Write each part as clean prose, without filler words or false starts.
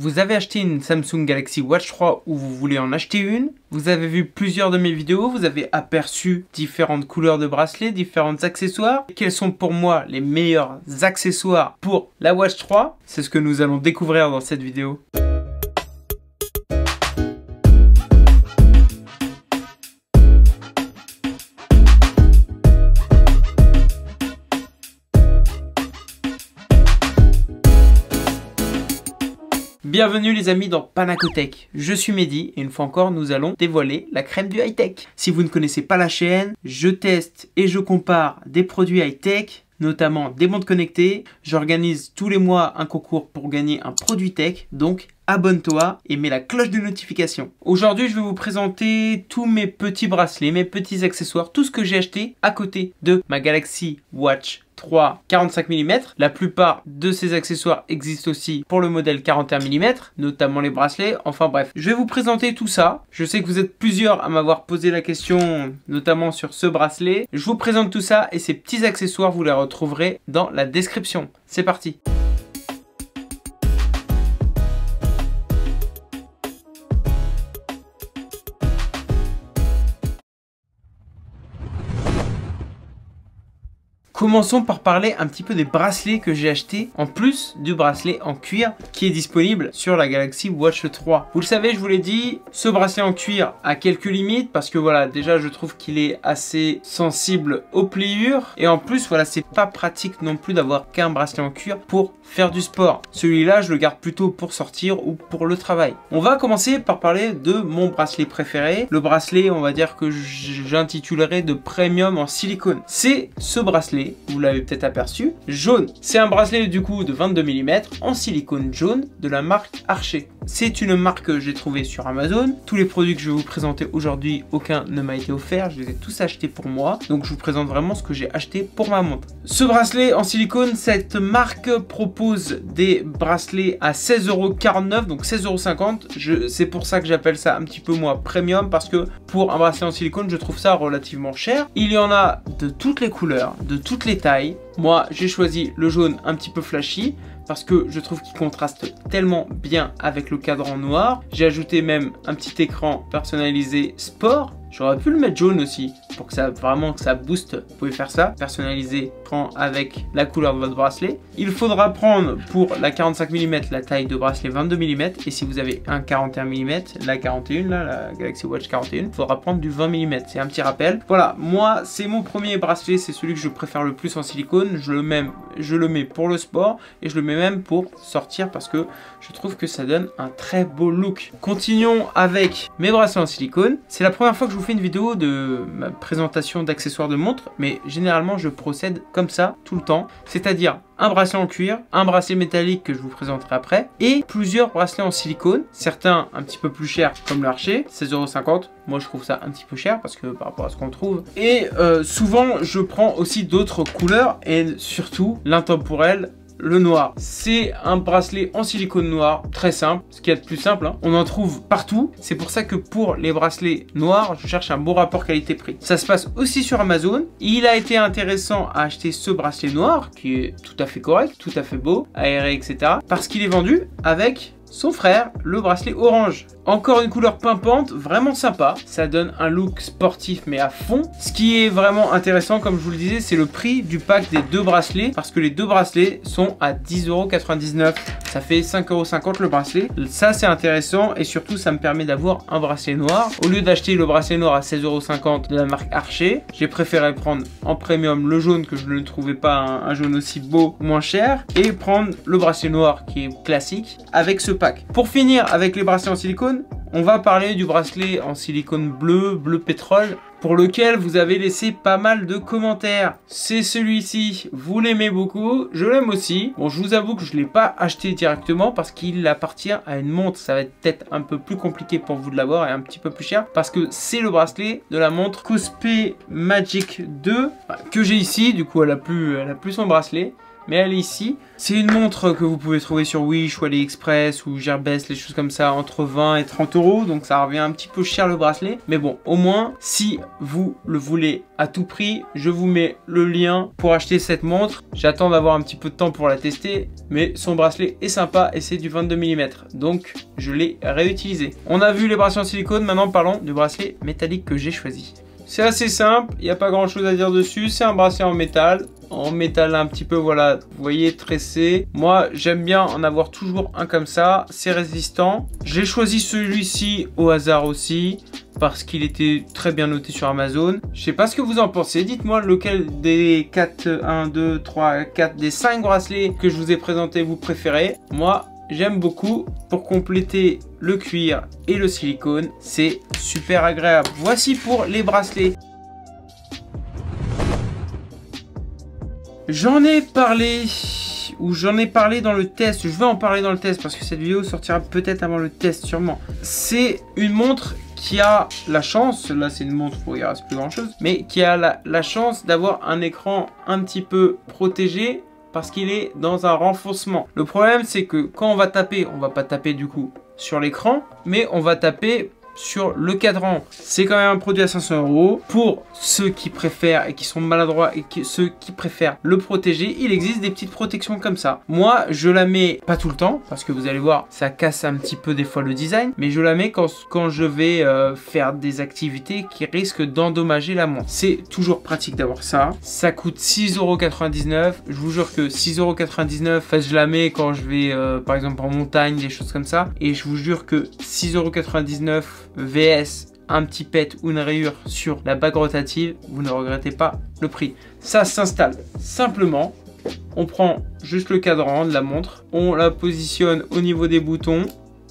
vous avez acheté une Samsung Galaxy Watch 3 ou vous voulez en acheter une, vous avez vu plusieurs de mes vidéos, vous avez aperçu différentes couleurs de bracelets, différents accessoires. Quels sont pour moi les meilleurs accessoires pour la Watch 3? C'est ce que nous allons découvrir dans cette vidéo. Bienvenue les amis dans Panacotech, je suis Mehdi et une fois encore nous allons dévoiler la crème du high-tech. Si vous ne connaissez pas la chaîne, je teste et je compare des produits high-tech, notamment des montres connectées. J'organise tous les mois un concours pour gagner un produit tech, donc abonne-toi et mets la cloche de notification. Aujourd'hui je vais vous présenter tous mes petits bracelets, mes petits accessoires, tout ce que j'ai acheté à côté de ma Galaxy Watch 3 45 mm. La plupart de ces accessoires existent aussi pour le modèle 41 mm, notamment les bracelets. Enfin bref, je vais vous présenter tout ça. Je sais que vous êtes plusieurs à m'avoir posé la question, notamment sur ce bracelet. Je vous présente tout ça et ces petits accessoires, vous les retrouverez dans la description. C'est parti! Commençons par parler un petit peu des bracelets que j'ai achetés, en plus du bracelet en cuir qui est disponible sur la Galaxy Watch 3. Vous le savez, je vous l'ai dit, ce bracelet en cuir a quelques limites parce que voilà, déjà je trouve qu'il est assez sensible aux pliures et en plus voilà, c'est pas pratique non plus d'avoir qu'un bracelet en cuir pour faire du sport. Celui-là, je le garde plutôt pour sortir ou pour le travail. On va commencer par parler de mon bracelet préféré. Le bracelet, on va dire que j'intitulerai de premium en silicone. C'est ce bracelet, vous l'avez peut-être aperçu, jaune. C'est un bracelet du coup de 22 mm en silicone jaune de la marque Archer. C'est une marque que j'ai trouvée sur Amazon. Tous les produits que je vais vous présenter aujourd'hui, aucun ne m'a été offert. Je les ai tous achetés pour moi. Donc je vous présente vraiment ce que j'ai acheté pour ma montre. Ce bracelet en silicone, cette marque propose des bracelets à 16,49 €, donc 16,50 €. C'est pour ça que j'appelle ça un petit peu moi premium, parce que pour un bracelet en silicone, je trouve ça relativement cher. Il y en a de toutes les couleurs, de toutes les tailles. Moi, j'ai choisi le jaune un petit peu flashy parce que je trouve qu'il contraste tellement bien avec le cadran noir. J'ai ajouté même un petit écran personnalisé sport. J'aurais pu le mettre jaune aussi pour que ça vraiment que ça booste. Vous pouvez faire ça, personnaliser l'écran avec la couleur de votre bracelet. Il faudra prendre pour la 45 mm la taille de bracelet 22 mm et si vous avez un 41 mm, la 41 là, la Galaxy Watch 41, il faudra prendre du 20 mm. C'est un petit rappel. Voilà, moi c'est mon premier bracelet, c'est celui que je préfère le plus en silicone. Je le mets pour le sport et je le mets même pour sortir parce que je trouve que ça donne un très beau look. Continuons avec mes bracelets en silicone. C'est la première fois que je vous fais une vidéo de ma présentation d'accessoires de montre, mais généralement je procède comme ça tout le temps, c'est-à-dire un bracelet en cuir, un bracelet métallique que je vous présenterai après et plusieurs bracelets en silicone, certains un petit peu plus chers comme l'Archer, 16,50 €. Moi je trouve ça un petit peu cher parce que par rapport à ce qu'on trouve, et souvent je prends aussi d'autres couleurs et surtout l'intemporel, le noir. C'est un bracelet en silicone noir, très simple, ce qu'il y a de plus simple, hein. On en trouve partout. C'est pour ça que pour les bracelets noirs, je cherche un bon rapport qualité-prix. Ça se passe aussi sur Amazon. Il a été intéressant à acheter ce bracelet noir, qui est tout à fait correct, tout à fait beau, aéré, etc. Parce qu'il est vendu avec son frère, le bracelet orange. Encore une couleur pimpante, vraiment sympa. Ça donne un look sportif mais à fond. Ce qui est vraiment intéressant, comme je vous le disais, c'est le prix du pack des deux bracelets. Parce que les deux bracelets sont à 10,99 €. Ça fait 5,50 € le bracelet. Ça c'est intéressant et surtout ça me permet d'avoir un bracelet noir. Au lieu d'acheter le bracelet noir à 16,50 € de la marque Archer, j'ai préféré prendre en premium le jaune que je ne trouvais pas un jaune aussi beau, moins cher. Et prendre le bracelet noir qui est classique avec ce pack. Pour finir avec les bracelets en silicone, on va parler du bracelet en silicone bleu pétrole, pour lequel vous avez laissé pas mal de commentaires. C'est celui-ci, vous l'aimez beaucoup, je l'aime aussi. Bon, je vous avoue que je ne l'ai pas acheté directement parce qu'il appartient à une montre. Ça va être peut-être un peu plus compliqué pour vous de l'avoir et un petit peu plus cher parce que c'est le bracelet de la montre Cospe Magic 2 que j'ai ici. Du coup, elle a plus son bracelet. mais elle est ici. C'est une montre que vous pouvez trouver sur Wish ou AliExpress ou Gearbest, les choses comme ça, entre 20 et 30 euros. Donc ça revient un petit peu cher le bracelet. Mais bon, au moins, si vous le voulez à tout prix, je vous mets le lien pour acheter cette montre. J'attends d'avoir un petit peu de temps pour la tester, mais son bracelet est sympa et c'est du 22 mm. Donc je l'ai réutilisé. On a vu les bracelets en silicone, maintenant parlons du bracelet métallique que j'ai choisi. C'est assez simple, il n'y a pas grand chose à dire dessus, c'est un bracelet en métal un petit peu, voilà, vous voyez, tressé. Moi, j'aime bien en avoir toujours un comme ça, c'est résistant. J'ai choisi celui-ci au hasard aussi, parce qu'il était très bien noté sur Amazon. Je sais pas ce que vous en pensez, dites-moi lequel des 4 des 5 bracelets que je vous ai présentés vous préférez. Moi, j'aime beaucoup. Pour compléter le cuir et le silicone, c'est super agréable. Voici pour les bracelets. J'en ai parlé dans le test. Je vais en parler dans le test parce que cette vidéo sortira peut-être avant le test, sûrement. C'est une montre qui a la chance, là c'est une montre où il ne reste plus grand chose, mais qui a la chance d'avoir un écran un petit peu protégé parce qu'il est dans un renfoncement. Le problème, c'est que quand on va taper, on va pas taper du coup sur l'écran, mais on va taper sur le cadran. C'est quand même un produit à 500 euros. Pour ceux qui préfèrent et qui sont maladroits et ceux qui préfèrent le protéger, il existe des petites protections comme ça. Moi, je la mets pas tout le temps parce que vous allez voir, ça casse un petit peu des fois le design, mais je la mets quand je vais faire des activités qui risquent d'endommager la montre. C'est toujours pratique d'avoir ça. Ça coûte 6,99 €. Je vous jure que 6,99 €, je la mets quand je vais par exemple en montagne, des choses comme ça. Et je vous jure que 6,99 € VS un petit pet ou une rayure sur la bague rotative, vous ne regrettez pas le prix. Ça s'installe simplement. On prend juste le cadran de la montre, on la positionne au niveau des boutons.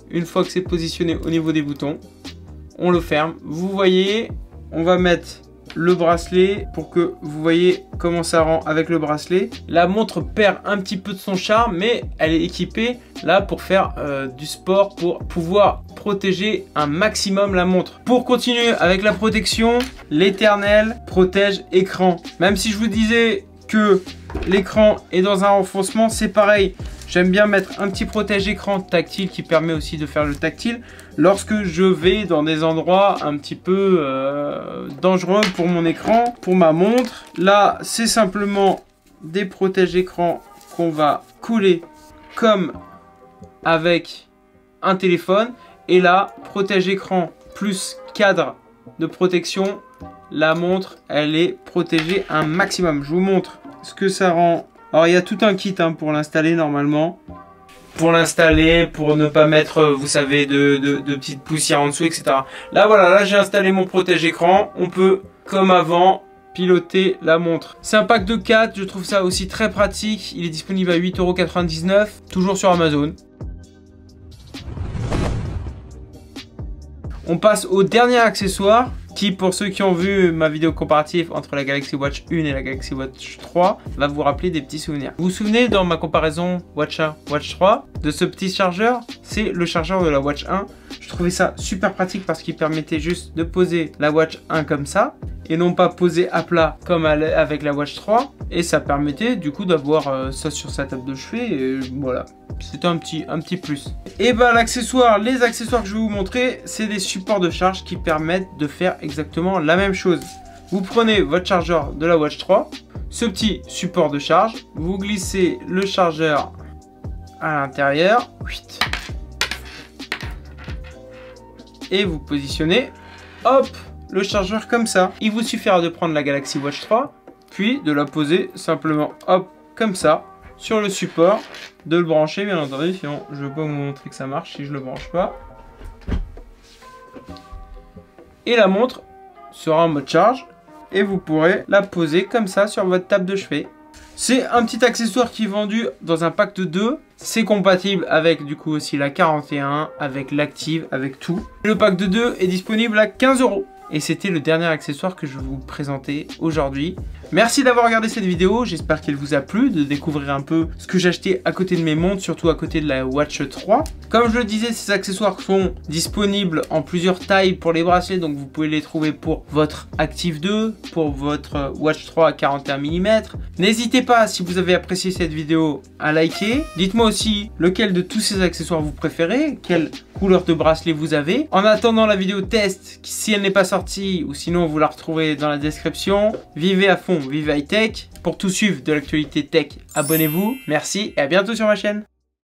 Une fois que c'est positionné au niveau des boutons, on le ferme. Vous voyez, on va mettre le bracelet pour que vous voyez comment ça rend avec le bracelet. La montre perd un petit peu de son charme, mais elle est équipée là pour faire du sport, pour pouvoir protéger un maximum la montre. Pour continuer avec la protection, l'Éternel protège écran. Même si je vous disais que l'écran est dans un renfoncement, c'est pareil. J'aime bien mettre un petit protège-écran tactile qui permet aussi de faire le tactile lorsque je vais dans des endroits un petit peu dangereux pour mon écran, pour ma montre. Là, c'est simplement des protège-écran qu'on va couler comme avec un téléphone. Et là, protège-écran plus cadre de protection. La montre, elle est protégée un maximum. Je vous montre ce que ça rend. Alors il y a tout un kit hein, pour l'installer normalement. Pour l'installer, pour ne pas mettre, vous savez, de petites poussières en dessous, etc. Là voilà, là j'ai installé mon protège-écran. On peut, comme avant, piloter la montre. C'est un pack de 4, je trouve ça aussi très pratique. Il est disponible à 8,99 €, toujours sur Amazon. On passe au dernier accessoire qui, pour ceux qui ont vu ma vidéo comparative entre la Galaxy Watch 1 et la Galaxy Watch 3, va vous rappeler des petits souvenirs. Vous vous souvenez dans ma comparaison Watch 1, Watch 3 de ce petit chargeur? C'est le chargeur de la Watch 1. Je trouvais ça super pratique parce qu'il permettait juste de poser la Watch 1 comme ça et non pas poser à plat comme avec la Watch 3. Et ça permettait du coup d'avoir ça sur sa table de chevet et voilà. C'était un petit plus. Et ben les accessoires que je vais vous montrer, c'est des supports de charge qui permettent de faire exactement la même chose. Vous prenez votre chargeur de la Watch 3, ce petit support de charge, vous glissez le chargeur à l'intérieur et vous positionnez, hop, le chargeur comme ça. Il vous suffira de prendre la Galaxy Watch 3, puis de la poser simplement, hop, comme ça, sur le support, de le brancher bien entendu, sinon je ne vais pas vous montrer que ça marche si je ne le branche pas. Et la montre sera en mode charge et vous pourrez la poser comme ça sur votre table de chevet. C'est un petit accessoire qui est vendu dans un pack de 2. C'est compatible avec du coup aussi la 41, avec l'active, avec tout. Le pack de 2 est disponible à 15 €. Et c'était le dernier accessoire que je vais vous présenter aujourd'hui. Merci d'avoir regardé cette vidéo, j'espère qu'elle vous a plu, de découvrir un peu ce que j'ai acheté à côté de mes montres, surtout à côté de la Watch 3. Comme je le disais, ces accessoires sont disponibles en plusieurs tailles pour les bracelets, donc vous pouvez les trouver pour votre Active 2, pour votre Watch 3 à 41 mm. N'hésitez pas, si vous avez apprécié cette vidéo, à liker. Dites-moi aussi lequel de tous ces accessoires vous préférez, quelle couleur de bracelet vous avez. En attendant la vidéo test, si elle n'est pas sortie, ou sinon vous la retrouvez dans la description. Vivez à fond, vive high tech. Pour tout suivre de l'actualité tech, abonnez-vous. Merci et à bientôt sur ma chaîne.